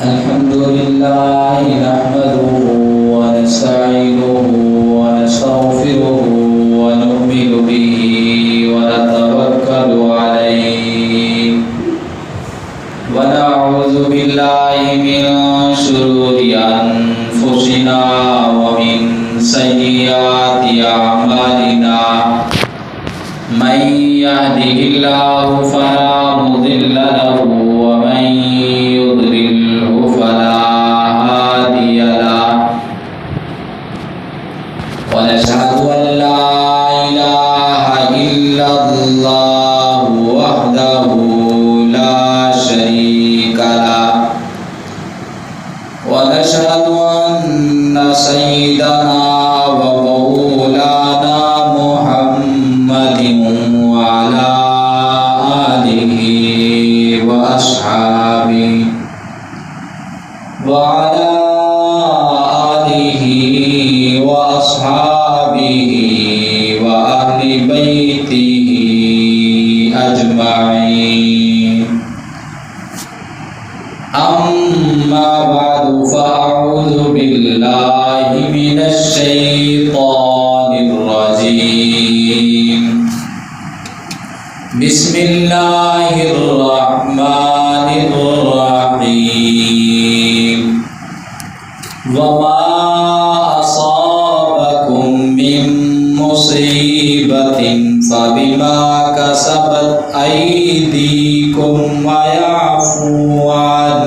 الحمد لله نحمده ونستعينه ونستغفره ونؤمن به ونتوكل عليه ونعوذ بالله من شرور أنفسنا ومن سيئات أعمالنا من يهده الله فلا مضل له ومن يضلله فلا هادي له ونشهد أن لا إله إلا الله وحده لا شريك له ونشهد أن سيدنا ومولانا محمد وعلى آله وأصحابه وأهل بيته أجمعين أما بعد فأعوذ بالله من الشيطان الرجيم بسم الله الرحمن الرحيم وما أصابكم من مصيبة فبما كسبت أيديكم ويعفو عن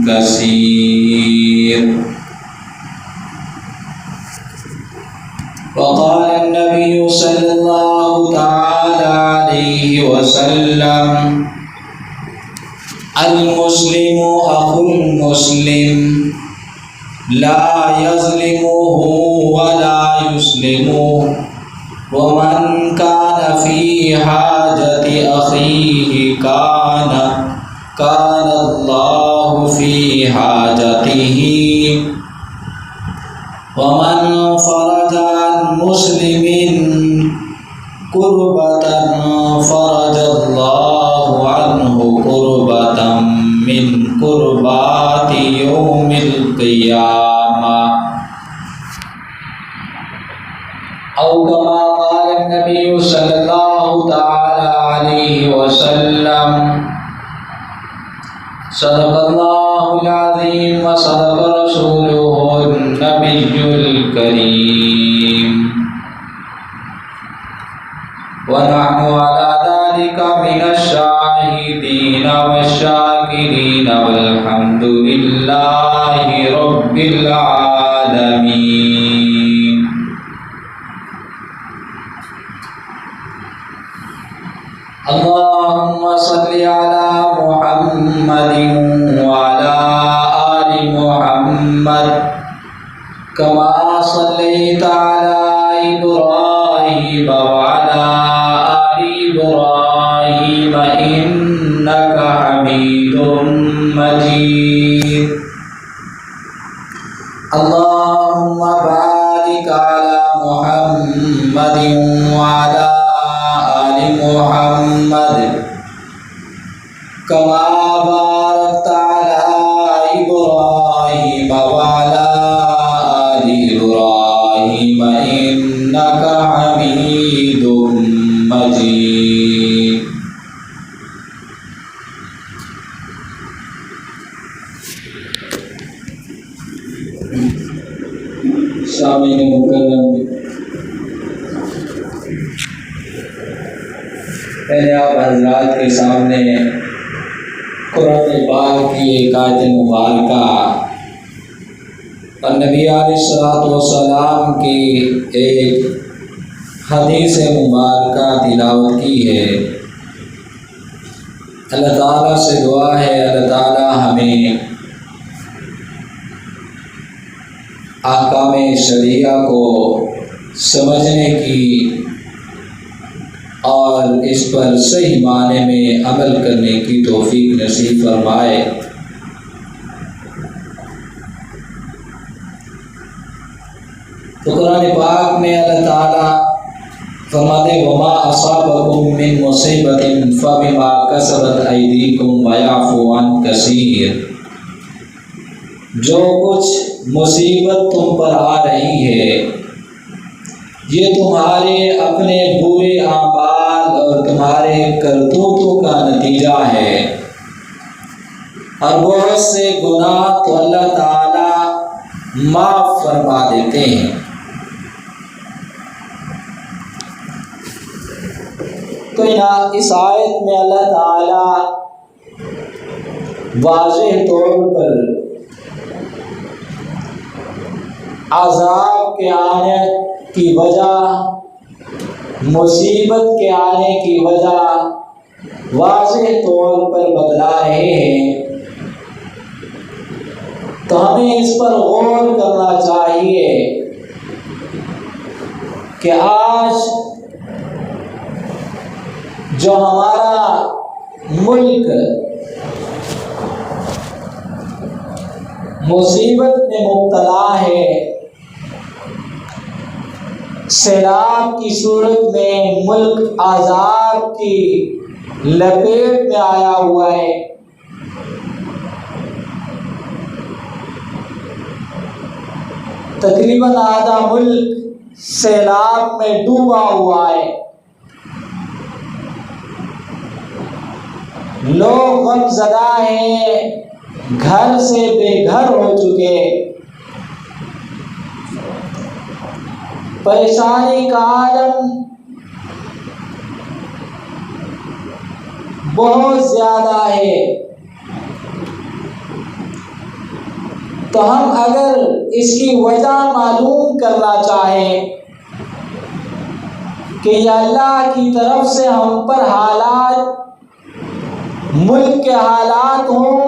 كثير وقال النبي صلى الله تعالى عليه وسلم المسلم أخو المسلم لا يظلمه ولا يسلمه ومن كان في حاجة أخيه كان الله في حاجته ومن فرج عن مسلم كربة فرج الله عنه كربة من كربات يوم القيامة أو كما قال النبي صلى الله تعالى عليه وسلم صدق الله العظيم وصدق رسوله النبي الكريم ونحن على ذلك من الشاهدين والشاكرين والحمد لله رب العالمين. اللهم صل على محمد وعلى آل محمد كما صليت على إبراهيم وعلى آل إبراهيم إنك حميد مجيد. اللهم بارك على محمد وعلى آل محمد كما باركت على إبراهيم وعلى آل إبراهيم إنك حميد مجيد. سامعین مکرم، پہلے آپ حضرات کے سامنے قرآن پاک کی ایک آیت مبارکہ اور نبی علیہ الصلوۃ والسلام کی ایک حدیث مبارکہ تلاوت کی ہے۔ اللہ تعالیٰ سے دعا ہے اللہ تعالیٰ ہمیں احکام شریعہ کو سمجھنے کی اور اس پر صحیح معنی میں عمل کرنے کی توفیق نصیب فرمائے۔ تو قرآن پاک میں اللہ تعالیٰ فرماتے وما اصابکم من مصیبت فبما کسبت ایدیکم ویعفو عن کثیر. جو کچھ مصیبت تم پر آ رہی ہے یہ تمہارے اپنے برے اعمال اور تمہارے کرتوتوں کا نتیجہ ہے، اور بہت سے گناہ تو اللہ تعالی معاف فرما دیتے ہیں۔ تو اس آیت میں اللہ تعالی واضح طور پر عذاب کے آنے کی وجہ، مصیبت کے آنے کی وجہ واضح طور پر بتلا رہے ہیں۔ تو ہمیں اس پر غور کرنا چاہیے کہ آج جو ہمارا ملک مصیبت میں مبتلا ہے، سیلاب کی صورت میں ملک عذاب کی لپیٹ میں آیا ہوا ہے، تقریباً آدھا ملک سیلاب میں ڈوبا ہوا ہے، لوگ غم زدہ ہیں، گھر سے بے گھر ہو چکے، پریشانی کا عالم بہت زیادہ ہے۔ تو ہم اگر اس کی وجہ معلوم کرنا چاہیں کہ یہ اللہ کی طرف سے ہم پر حالات، ملک کے حالات ہوں،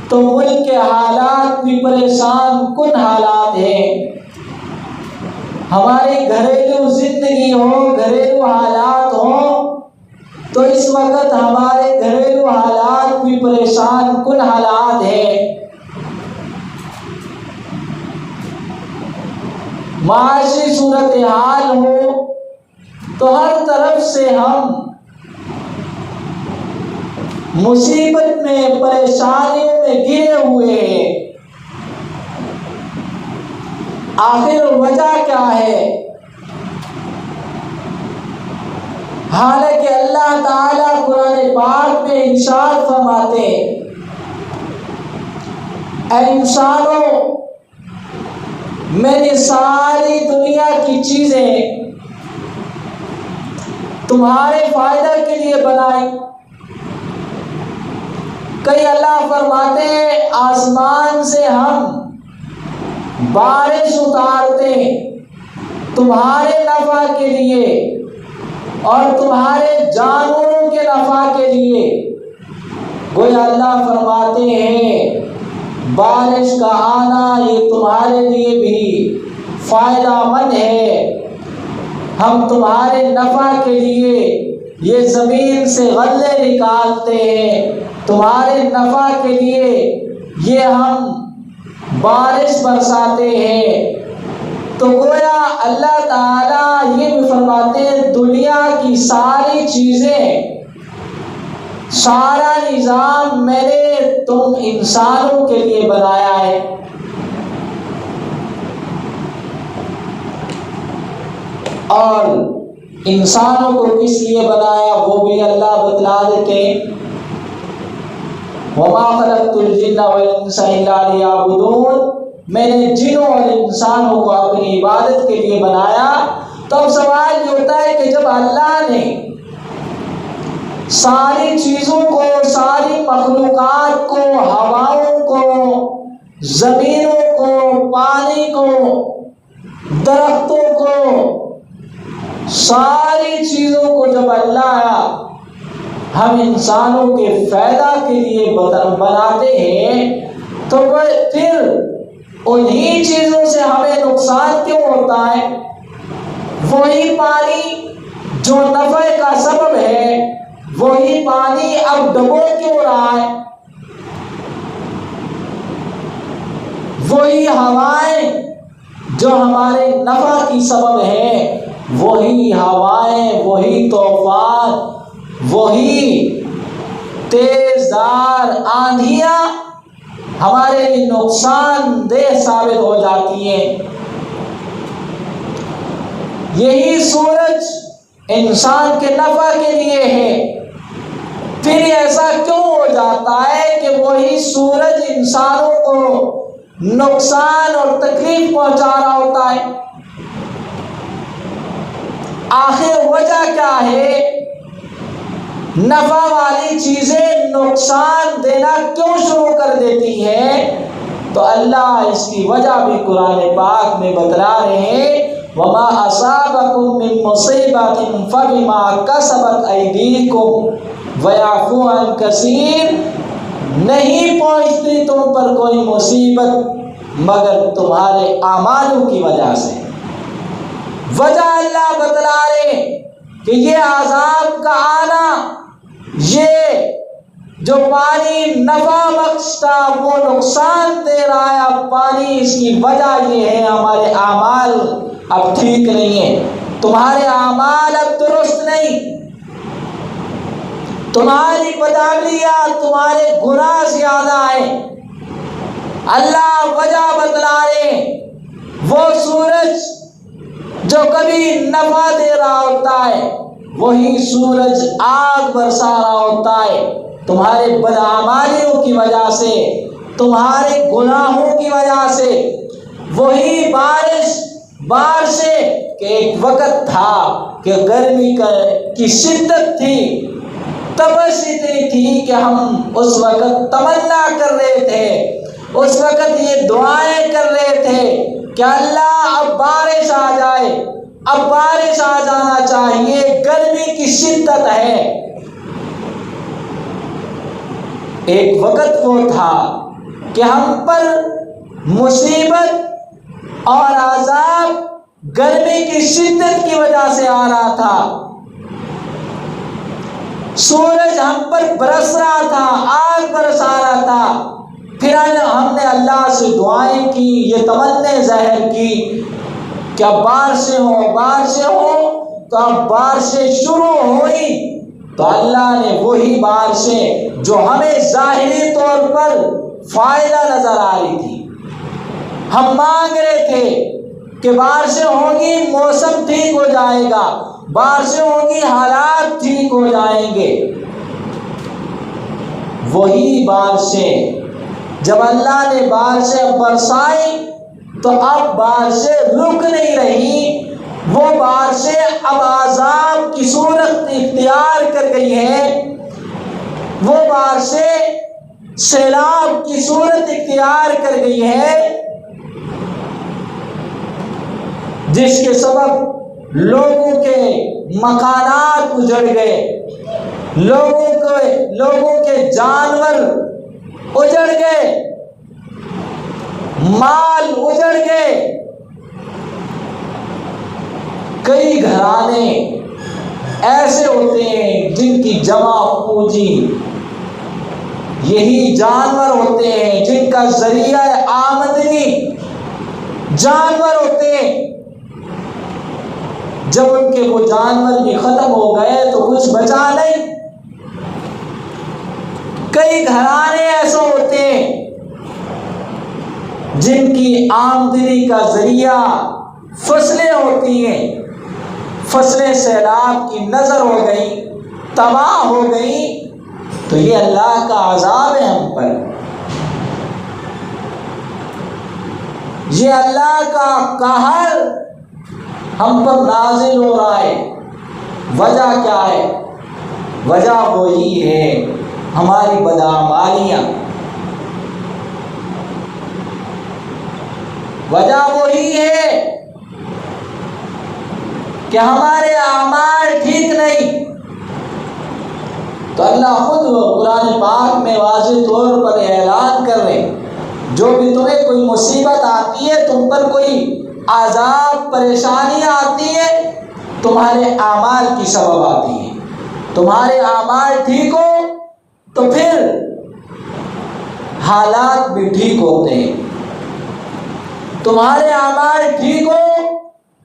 تو ملک کے حالات بھی پریشان کن حالات ہیں۔ ہماری گھریلو زندگی ہو، گھریلو حالات ہوں، تو اس وقت ہمارے گھریلو حالات بھی پریشان کن حالات ہیں۔ معاشی صورتحال ہو تو ہر طرف سے ہم مصیبت میں، پریشانیوں میں گھرے ہوئے ہیں۔ آخر وجہ کیا ہے؟ حالانکہ اللہ تعالیٰ قرآن پاک میں ارشاد فرماتے ہیں، اے انسانوں، میں نے ساری دنیا کی چیزیں تمہارے فائدہ کے لیے بنائی۔ کئی اللہ فرماتے ہیں آسمان سے ہم بارش اتارتے تمہارے نفع کے لیے اور تمہارے جانوروں کے نفع کے لیے۔ گویا اللہ فرماتے ہیں بارش کا آنا یہ تمہارے لیے بھی فائدہ مند ہے، ہم تمہارے نفع کے لیے یہ زمین سے غلے نکالتے ہیں، تمہارے نفع کے لیے یہ ہم بارش برساتے ہیں۔ تو گویا اللہ تعالیٰ یہ بھی فرماتے ہیں دنیا کی ساری چیزیں، سارا نظام میں نے تم انسانوں کے لیے بنایا ہے۔ اور انسانوں کو کس لیے بنایا وہ بھی اللہ بتلا دیتے ہیں، وَمَا خَلَقْتُ الْجِنَّ وَالْإِنسَ إِلَّا لِيَعْبُدُونَ، میں نے جنوں اور انسانوں کو اپنی عبادت کے لیے بنایا۔ تو اب سوال یہ ہوتا ہے کہ جب اللہ نے ساری چیزوں کو، ساری مخلوقات کو، ہواؤں کو، زمینوں کو، پانی کو، درختوں کو، ساری چیزوں کو جب اللہ ہم انسانوں کے فائدہ کے لیے بناتے ہیں، تو پھر انہی چیزوں سے ہمیں نقصان کیوں ہوتا ہے؟ وہی پانی جو نفع کا سبب ہے، وہی پانی اب ڈبو کیوں رہا ہے؟ وہی ہوائیں جو ہمارے نفع کی سبب ہے، وہی ہوائیں، وہی طوفان، وہی تیز دھار آندھیاں ہمارے لیے نقصان دہ ثابت ہو جاتی ہیں۔ یہی سورج انسان کے نفع کے لیے ہے، پھر ایسا کیوں ہو جاتا ہے کہ وہی سورج انسانوں کو نقصان اور تکلیف پہنچا رہا ہوتا ہے؟ آخر وجہ کیا ہے؟ نفع والی چیزیں نقصان دینا کیوں شروع کر دیتی ہے؟ تو اللہ اس کی وجہ بھی قرآن پاک میں بتلا رہے ہیں، وَمَا أَصَابَكُم مِّن مُّصِيبَةٍ فَبِمَا كَسَبَتْ أَيْدِيكُمْ وَيَعْفُو عَن كَثِيرٍ۔ نہیں پہنچتی تم پر کوئی مصیبت مگر تمہارے اعمالوں کی وجہ سے۔ وجہ اللہ بتلا رہے کہ یہ عذاب کا آنا، یہ جو پانی نفع بخش تھا وہ نقصان دے رہا ہے اب پانی، اس کی وجہ یہ ہے ہمارے اعمال اب ٹھیک نہیں ہیں، تمہارے اعمال اب درست نہیں، تمہاری بدعملیات، تمہارے گناہ زیادہ ہیں۔ اللہ وجہ بتلا رہے، وہ سورج جو کبھی نفع دے رہا ہوتا ہے وہی سورج آگ برسا رہا ہوتا ہے تمہارے بدعمالیوں کی وجہ سے، تمہارے گناہوں کی وجہ سے۔ وہی بارشیں کہ ایک وقت تھا کہ گرمی کی شدت تھی، تپش اتنی تھی کہ ہم اس وقت تمنا کر رہے تھے، اس وقت یہ دعائیں کر رہے تھے کہ اللہ اب بارش آ جائے، اب بارش آ جانا چاہیے، گرمی کی شدت ہے۔ ایک وقت وہ تھا کہ ہم پر مصیبت اور عذاب گرمی کی شدت کی وجہ سے آ رہا تھا، سورج ہم پر برس رہا تھا، آگ برسا رہا تھا، پھر ہم نے اللہ سے دعائیں کی، یہ تمنے ظاہر کی کہ اب بارشیں ہوں، تو اب بارشیں شروع ہوئی تو اللہ نے وہی بارشیں جو ہمیں ظاہری طور پر فائدہ نظر آ رہی تھی، ہم مانگ رہے تھے کہ بارشیں ہوں گی موسم ٹھیک ہو جائے گا، بارشیں ہوں گی حالات ٹھیک ہو جائیں گے، وہی بارشیں جب اللہ نے بارشیں برسائی تو اب بارشیں رک نہیں رہی، وہ بارشیں اب عذاب کی صورت اختیار کر گئی ہیں، وہ بارشیں سیلاب کی صورت اختیار کر گئی ہے، جس کے سبب لوگوں کے مکانات اجڑ گئے، لوگوں کے جانور اجڑ گئے، مال اجڑ گئے۔ کئی گھرانے ایسے ہوتے ہیں جن کی جمع پونجی یہی جانور ہوتے ہیں، جن کا ذریعہ آمدنی جانور ہوتے ہیں، جب ان کے وہ جانور بھی ختم ہو گئے تو کچھ بچا نہیں۔ کئی گھرانے ایسے ہوتے ہیں جن کی آمدنی کا ذریعہ فصلیں ہوتی ہیں، فصلیں سیلاب کی نظر ہو گئی، تباہ ہو گئی، تو یہ اللہ کا عذاب ہے ہم پر، یہ اللہ کا قہر ہم پر نازل ہو رہا ہے۔ وجہ کیا ہے؟ وجہ وہی ہے ہماری بدعمالیاں، وجہ وہی ہے کہ ہمارے اعمال ٹھیک نہیں۔ تو اللہ خود قرآن پاک میں واضح طور پر اعلان کر رہے ہیں، جو بھی تمہیں کوئی مصیبت آتی ہے، تم پر کوئی عذاب پریشانیاں آتی ہیں، تمہارے اعمال کی سبب آتی ہیں۔ تمہارے اعمال ٹھیک ہو تو پھر حالات بھی ٹھیک ہوتے ہیں، تمہارے اعمال ٹھیک ہو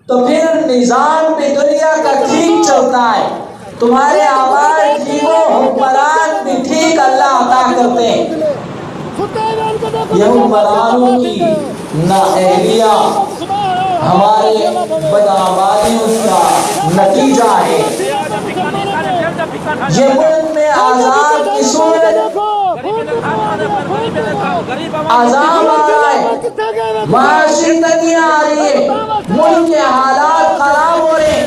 تو پھر نظام بھی دنیا کا ٹھیک چلتا ہے، تمہارے اعمال ٹھیک ہو حکمران بھی ٹھیک اللہ عطا کرتے ہیں۔ یہ حکمرانوں کی نااہلیہ ہمارے بدعمالیوں کا نتیجہ ہے۔ یہ ملک میں عذاب کی صورت عذاب آ رہا ہے، معاشی تنگیاں آ رہی ہے، ملک کے حالات خراب ہو رہے ہیں،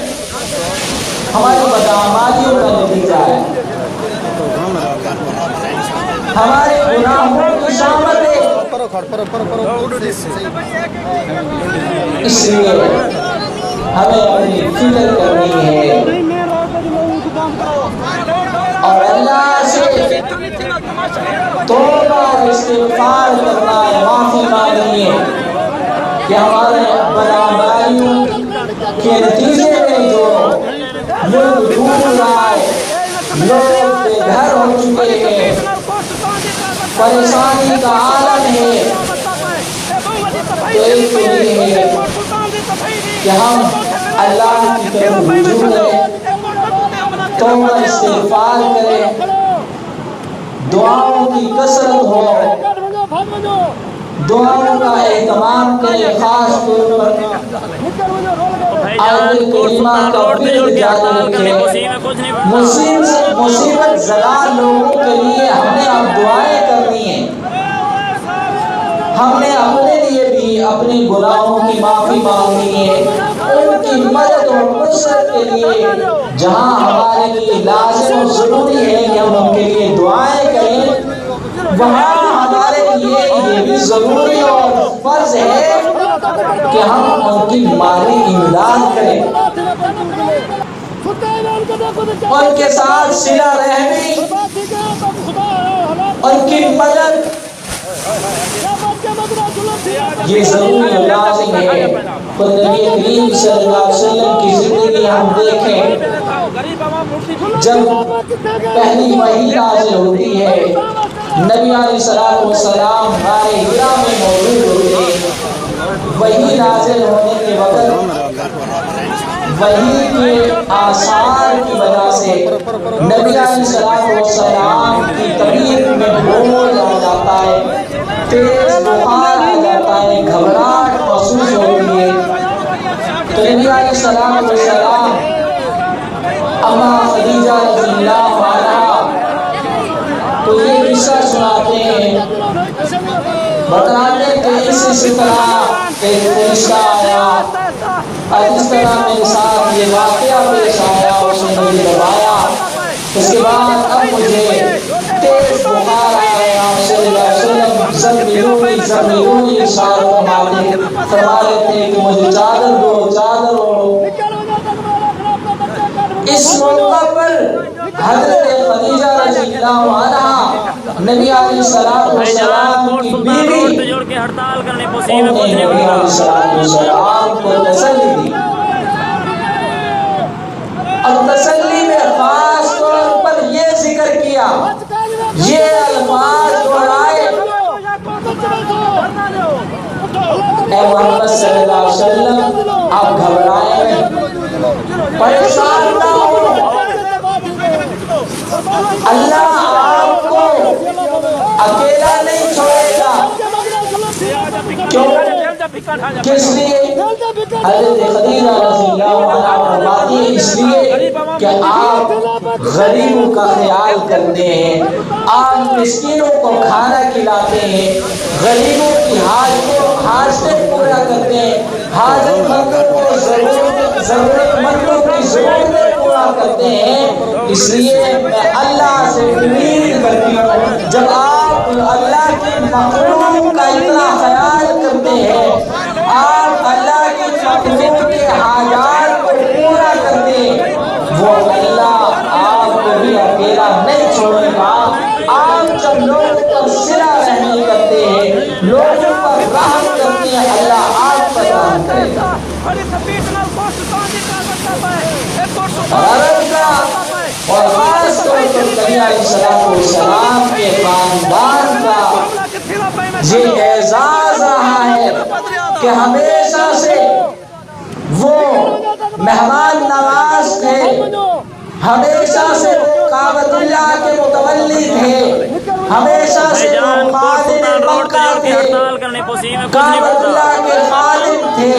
ہماری بدعمالیوں کا نتیجہ ہے، ہمارے گناہوں کی شامت ہے۔ اس لیے ہمیں اپنی فکر کرنی ہے اور اللہ سے توبہ اور استغفار کرنا ہے، معافی مانگنی ہے کہ ہمارے بدعمالیوں کے نتیجے میں جو ملک ڈوب رہا ہے، لوگ بے گھر ہو چکے ہیں، پریشانی کا عالم ہے، تو ایک تو یہ ہے کہ ہم اللہ کی طرف رجوع کریں، توبہ استغفار کریں، دعاؤں کی کثرت ہو، دعاؤں کا اہتمام کریں، خاص طور پر آیت کریمہ کا ورد جاری رکھیں۔ مصیبت زدہ لوگوں کے لیے ہم نے اب دعائیں کرنی ہیں، ہم نے اپنے لیے بھی اپنے گناہوں کی معافی مانگنی ہے، ان کی مدد اور نصرت کے لیے جہاں ہمارے لیے لازم اور ضروری ہے کہ ہم ان کے لیے دعائیں کریں، وہاں ہمارے لیے یہ بھی ضروری اور فرض ہے کہ ہم ان کی مالی امداد کریں، ان کے ساتھ صلہ رحمی، ان کی مدد، یہ ضروری اور لازم ہے۔ تو نبی کریم صلی اللہ علیہ وسلم کی زندگی ہم دیکھیں، جب پہلی وحی نازل ہوتی ہے، نبی علیہ السلام غار حرا میں موجود ہوتے ہیں، وحی نازل ہونے کے وقت وحی کے آثار کی وجہ سے نبی علیہ السلام کی طبیعت میں بوجھ آ جاتا ہے، تیز بخار آ جاتا ہے، گھبراہٹ محسوس ہوتی ہے، تو نبی علیہ السلام اماں خدیجہ رضی اللہ عنہا تو یہ قصہ سناتے ہیں، بتاتے کہ اس طرح ایک فرشتہ آیا اور اس طرح میرے ساتھ یہ واقعہ پیش آیا، اس نے مجھے دبایا، اس کے بعد اب مجھے تیز بخار آ گیا، صلی اللہ علیہ وسلم زمینونی ارشاد فرماتے تھے کہ مجھے چادر دو، چادر اوڑھو۔ اس موقع پر حضرت خدیجہ رضی اللہ عنہا نبی علیہ السلام کی بیوی، انہوں نے نبی علیہ السلام کو تسلی دی، اور تسلی میں خاص طور پر یہ ذکر کیا، یہ الفاظ دہرائے، اے محمد صلی اللہ علیہ وسلم آپ گھبرائیں نہیں، پریشان نہ ہو، اللہ آپ کو اکیلا نہیں چھوڑے گا۔ کیوں؟ کس لیے؟ حضرت خدیجہ رضی اللہ عنہا فرماتی ہے اس لیے کہ آپ غریبوں کا خیال کرتے ہیں، آپ مسکینوں کو کھانا کھلاتے ہیں، غریبوں کی حاجتیں پورا کرتے ہیں، حاجت مندوں کو ضرورت مندوں کی ضرورتیں پورا کرتے ہیں، اس لیے میں اللہ سے امید کرتی ہوں جب آپ اللہ کے مخلوق کا اتنا خیال کرتے ہیں، آپ اللہ کی مخلوق کے حاجات کو پورا کرتے ہیں، وہ اللہ آپ کو بھی اکیلا نہیں چھوڑے گا۔ آپ جب لوگوں پر صلہ رحمی کرتے ہیں، لوگوں پر رحم کرتے ہیں، اللہ آپ پر رحم کرے گا۔ اور خاص طور پر نبی علیہ السلام کے خاندان کا یہ اعزاز رہا ہے کہ ہمیشہ سے وہ مہمان نواز تھے، ہمیشہ سے وہ کعبۃ اللہ کے متولی تھے، ہمیشہ سے وہ خادم مکہ تھے، کعبۃ اللہ کے خادم تھے،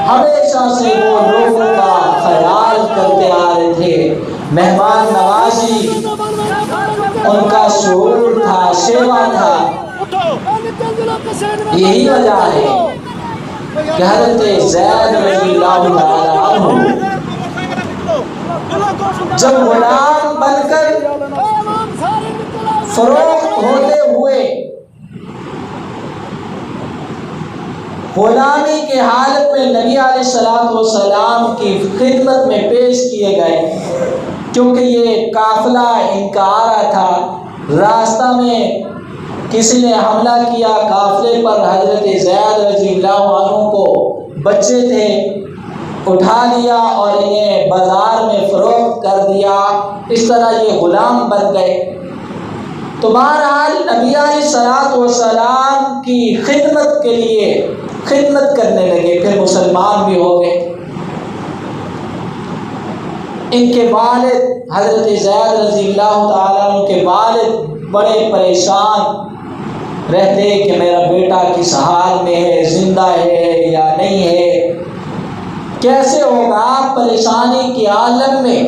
ہمیشہ سے وہ لوگوں کا خیال کرتے آ رہے تھے، مہمان نوازی ان کا شعور تھا، سیوا تھا۔ یہی وجہ ہے کہ حضرت زید رضی اللہ تعالی عنہ جب غلام بن کر فروخت ہوتے ہوئے غلامی کی حالت میں نبی علیہ السلام کی خدمت میں پیش کیے گئے، کیونکہ یہ قافلہ ان کا آ رہا تھا، راستہ میں کسی نے حملہ کیا قافلے پر، حضرت زید رضی اللہ عنہ کو بچے تھے، اٹھا لیا اور انہیں بازار میں فروخت کر دیا، اس طرح یہ غلام بن گئے۔ تو بہرحال نبی علیہ السلام کی خدمت کے لیے خدمت کرنے لگے، پھر مسلمان بھی ہو گئے۔ ان کے والد حضرت زید رضی اللہ تعالیٰ عنہ کے والد بڑے پریشان رہتے کہ میرا بیٹا کس حال میں ہے، زندہ ہے یا نہیں ہے، کیسے ہوگا، پریشانی کے عالم میں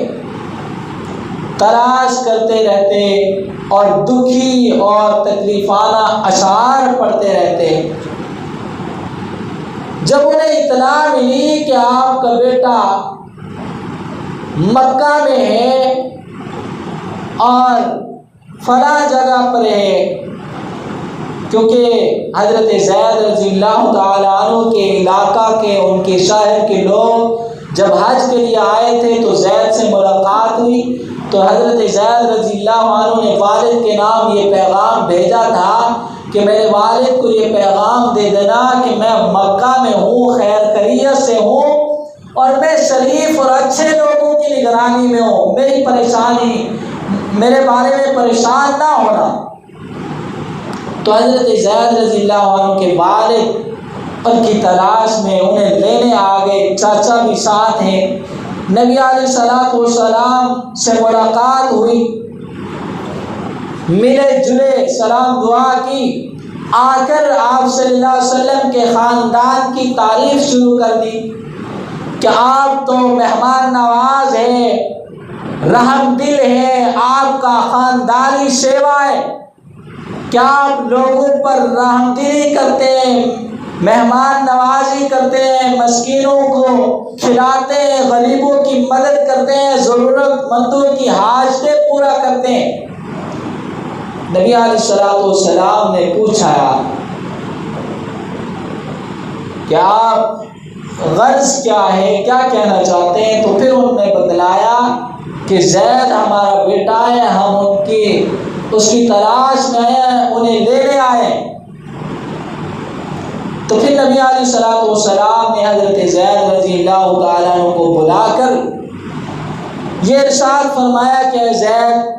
تلاش کرتے رہتے اور دکھی اور تکلیفانہ اشعار پڑھتے رہتے۔ جب انہیں اطلاع ملی کہ آپ کا بیٹا مکہ میں ہے اور فلاں جگہ پر ہے، کیونکہ حضرت زید رضی اللہ تعالیٰ عنہ کے علاقہ کے، ان کے شہر کے لوگ جب حج کے لیے آئے تھے تو زید سے ملاقات ہوئی، تو حضرت زید رضی اللہ عنہ نے والد کے نام یہ پیغام بھیجا تھا کہ میرے والد کو یہ پیغام دے دینا کہ میں مکہ میں ہوں، خیر خیریت سے ہوں اور میں شریف اور اچھے لوگوں کی نگرانی میں ہوں، میری پریشانی، میرے بارے میں پریشان نہ ہونا۔ تو حضرت زید رضی اللہ عنہ کے والد ان کی تلاش میں انہیں لینے آ گئے، چاچا بھی ساتھ ہیں، نبی علیہ السلام سے ملاقات ہوئی، ملے جلے، سلام دعا کی، آ کر آپ صلی اللہ علیہ وسلم کے خاندان کی تعریف شروع کر دی کہ آپ تو مہمان نواز ہیں، رحم دل ہے، آپ کا خاندانی سیوا ہے، کیا آپ لوگوں پر رحم دلی کرتے ہیں، مہمان نوازی کرتے ہیں، مسکینوں کو کھلاتے ہیں، غریبوں کی مدد کرتے ہیں، ضرورت مندوں کی حاجتیں پورا کرتے ہیں۔ نبی علیہ السلام نے پوچھا کہ آپ غرض کیا ہے، کیا کہنا چاہتے ہیں؟ تو پھر انہوں نے بتلایا کہ زید ہمارا بیٹا ہے، ہم اس کی تلاش میں ہیں، انہیں لینے آئے۔ تو پھر نبی علیہ السلام نے حضرت زید رضی اللہ تعالیٰ عنہ کو بلا کر یہ ارشاد فرمایا کہ زید،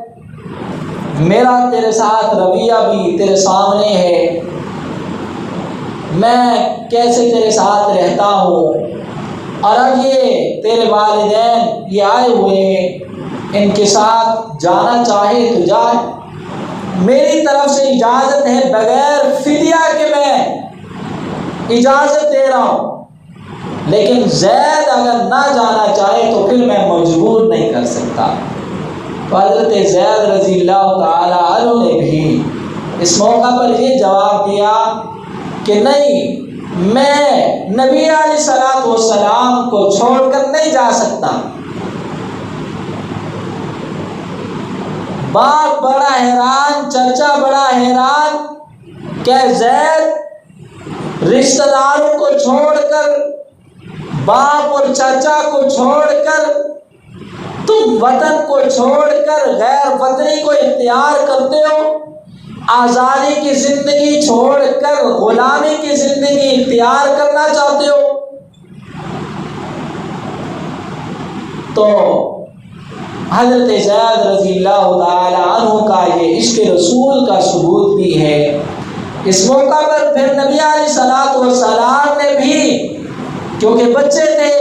میرا تیرے ساتھ رویہ بھی تیرے سامنے ہے، میں کیسے تیرے ساتھ رہتا ہوں، اور اب یہ تیرے والدین یہ آئے ہوئے ہیں، ان کے ساتھ جانا چاہے تو جائے، میری طرف سے اجازت ہے، بغیر فدیہ کے میں اجازت دے رہا ہوں، لیکن زید اگر نہ جانا چاہے تو پھر میں مجبور نہیں کر سکتا۔ حضرت زید رضی اللہ تعالی عنہ نے بھی اس موقع پر یہ جواب دیا کہ نہیں، میں نبی علیہ السلام کو چھوڑ کر نہیں جا سکتا۔ باپ بڑا حیران، چچا بڑا حیران کہ زید رشتہ داروں کو چھوڑ کر، باپ اور چچا کو چھوڑ کر، تم وطن کو چھوڑ کر غیر وطنی کو اختیار کرتے ہو، آزادی کی زندگی چھوڑ کر غلامی کی زندگی اختیار کرنا چاہتے ہو۔ تو حضرت زید رضی اللہ تعالی عنہ کا یہ عشق رسول کا ثبوت بھی ہے۔ اس موقع پر پھر نبی علیہ السلام نے بھی، کیونکہ بچے تھے،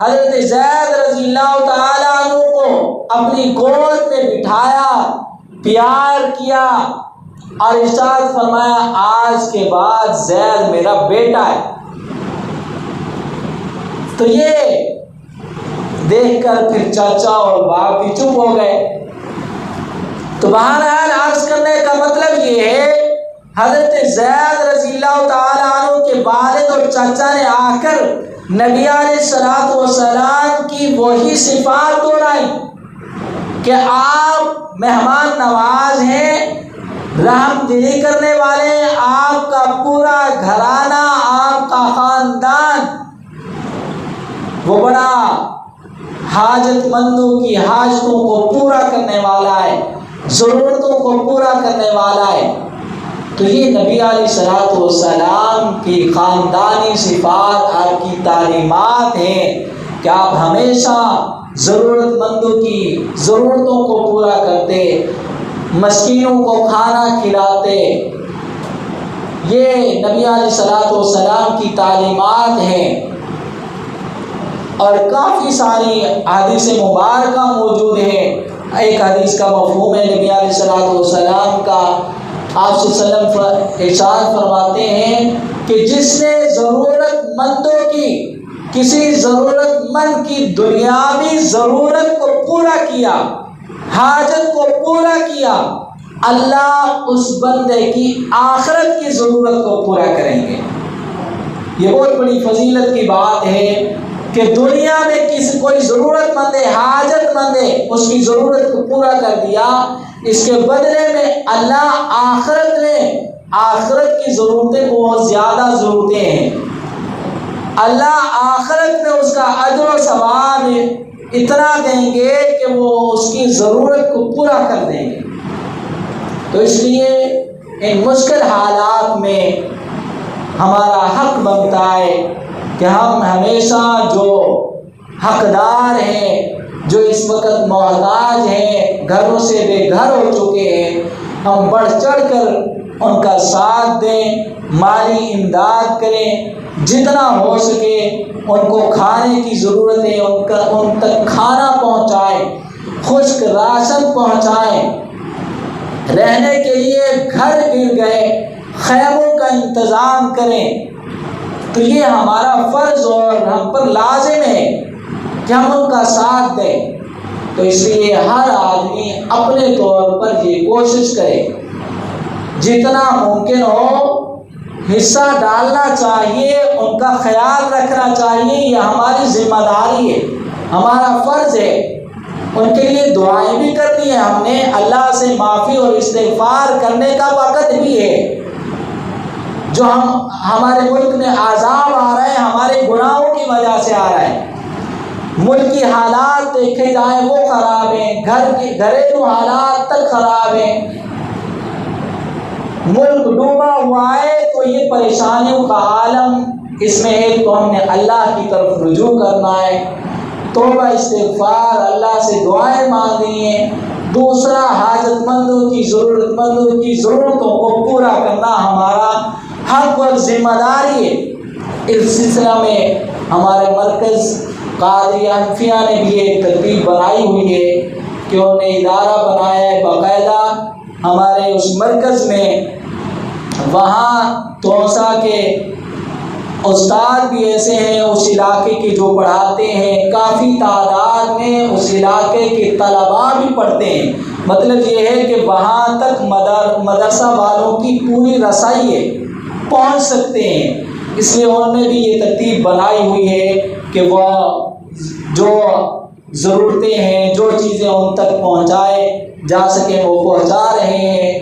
حضرت زید رضی اللہ تعالی عنہ کو اپنی گود میں بٹھایا، پیار کیا اور ارشاد فرمایا آج کے بعد زید میرا بیٹا ہے۔ تو یہ دیکھ کر پھر چاچا اور باپ بھی چپ ہو گئے۔ تو بہرحال عرض کرنے کا مطلب یہ ہے حضرت زید رضی اللہ تعالیٰ عنہ کے والد اور چاچا نے آ کر نبی علیہ الصلوۃ والسلام کی وہی صفات دہرائی کہ آپ مہمان نواز ہیں، رحم دلی کرنے والے ہیں، آپ کا پورا گھرانہ، آپ کا خاندان وہ بڑا حاجت مندوں کی حاجتوں کو پورا کرنے والا ہے، ضرورتوں کو پورا کرنے والا ہے۔ تو یہ نبی علیہ الصلوۃ والسلام کی خاندانی صفات، آپ کی تعلیمات ہیں کہ آپ ہمیشہ ضرورت مندوں کی ضرورتوں کو پورا کرتے، مسکینوں کو کھانا کھلاتے۔ یہ نبی علیہ الصلوۃ والسلام کی تعلیمات ہیں، اور کافی ساری حدیث مبارکہ موجود ہیں۔ ایک حدیث کا مفہوم ہے نبی علیہ الصلوۃ والسلام کا، آپ صلی اللہ علیہ وسلم ارشاد فرماتے ہیں کہ جس نے ضرورت مندوں کی، کسی ضرورت مند کی دنیاوی ضرورت کو پورا کیا، حاجت کو پورا کیا، اللہ اس بندے کی آخرت کی ضرورت کو پورا کریں گے۔ یہ بہت بڑی فضیلت کی بات ہے کہ دنیا میں کسی کوئی ضرورت مند ہے، حاجت مند ہے، اس کی ضرورت کو پورا کر دیا، اس کے بدلے میں اللہ آخرت کی ضرورتیں بہت زیادہ ضرورتیں ہیں، اللہ آخرت میں اس کا اجر و ثواب اتنا دیں گے کہ وہ اس کی ضرورت کو پورا کر دیں گے۔ تو اس لیے ان مشکل حالات میں ہمارا حق بنتا ہے کہ ہم ہمیشہ جو حقدار ہیں، جو اس وقت محتاج ہیں، گھروں سے بے گھر ہو چکے ہیں، ہم بڑھ چڑھ کر ان کا ساتھ دیں، مالی امداد کریں، جتنا ہو سکے ان کو کھانے کی ضرورت ہے ان تک کھانا پہنچائیں، خشک راشن پہنچائیں، رہنے کے لیے گھر گر گئے خیموں کا انتظام کریں۔ تو یہ ہمارا فرض اور ہم پر لازم ہے کہ ہم ان کا ساتھ دیں۔ تو اس لیے ہر آدمی اپنے طور پر یہ کوشش کرے، جتنا ممکن ہو حصہ ڈالنا چاہیے، ان کا خیال رکھنا چاہیے، یہ ہماری ذمہ داری ہے، ہمارا فرض ہے۔ ان کے لیے دعائیں بھی کرنی ہے، ہم نے اللہ سے معافی اور استغفار کرنے کا وقت بھی ہے۔ جو ہمارے ملک میں عذاب آ رہے ہیں ہمارے گناہوں کی وجہ سے آ رہا ہے۔ ملک کی حالات دیکھے جائیں وہ خراب ہیں، گھریلو حالات تک خراب ہیں، ملک ڈوبا ہوا ہے۔ تو یہ پریشانیوں کا عالم، اس میں ایک تو ہم نے اللہ کی طرف رجوع کرنا ہے، توبہ استغفار، اللہ سے دعائیں مانگنی ہے۔ دوسرا حاجت مندوں کی ضرورتوں کو پورا کرنا ہمارا حق اور ذمہ داری ہے۔ اس سلسلہ میں ہمارے مرکز قادریہ حنفیہ نے بھی ایک ترتیب بنائی ہوئی ہے کہ انہوں نے ادارہ بنایا ہے باقاعدہ ہمارے اس مرکز میں، وہاں توسا کے استاد بھی ایسے ہیں اس علاقے کے جو پڑھاتے ہیں، کافی تعداد میں اس علاقے کے طلباء بھی پڑھتے ہیں۔ مطلب یہ ہے کہ وہاں تک مدرسہ والوں کی پوری رسائی ہے، پہنچ سکتے ہیں۔ اس لیے انہوں نے بھی یہ ترتیب بنائی ہوئی ہے کہ وہ جو ضرورتیں ہیں، جو چیزیں ان تک پہنچائے جا سکیں وہ پہنچا رہے ہیں۔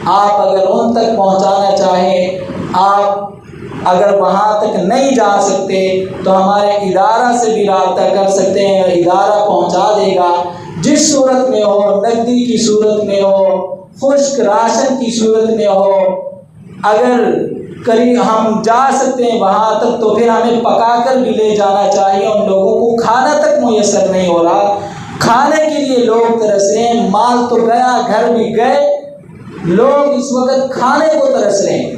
آپ اگر ان تک پہنچانا چاہیں، آپ اگر وہاں تک نہیں جا سکتے تو ہمارے ادارہ سے بھی رابطہ کر سکتے ہیں، ادارہ پہنچا دے گا، جس صورت میں ہو، نقدی کی صورت میں ہو، خشک راشن کی صورت میں ہو۔ اگر قریب ہم جا سکتے ہیں وہاں تک تو پھر ہمیں پکا کر بھی لے جانا چاہیے۔ ان لوگوں کو کھانا تک میسر نہیں ہو رہا، کھانے کے لیے لوگ ترس رہے ہیں، مال تو گیا، گھر بھی گئے، لوگ اس وقت کھانے کو ترس رہے ہیں۔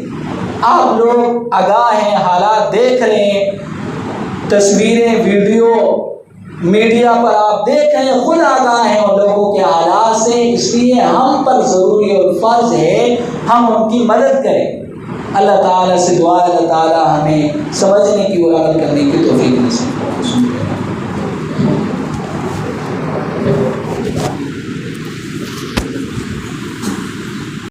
آپ لوگ آگاہ ہیں، حالات دیکھ رہے ہیں، تصویریں ویڈیو میڈیا پر آپ دیکھ رہے ہیں، خود آگاہ ہیں ان لوگوں کے حالات سے۔ اس لیے ہم پر ضروری اور فرض ہے ہم ان کی مدد کریں۔ اللہ تعالیٰ سے دعا ہے اللہ تعالیٰ ہمیں سمجھنے کی اور عمل کرنے کی توفیق نصیب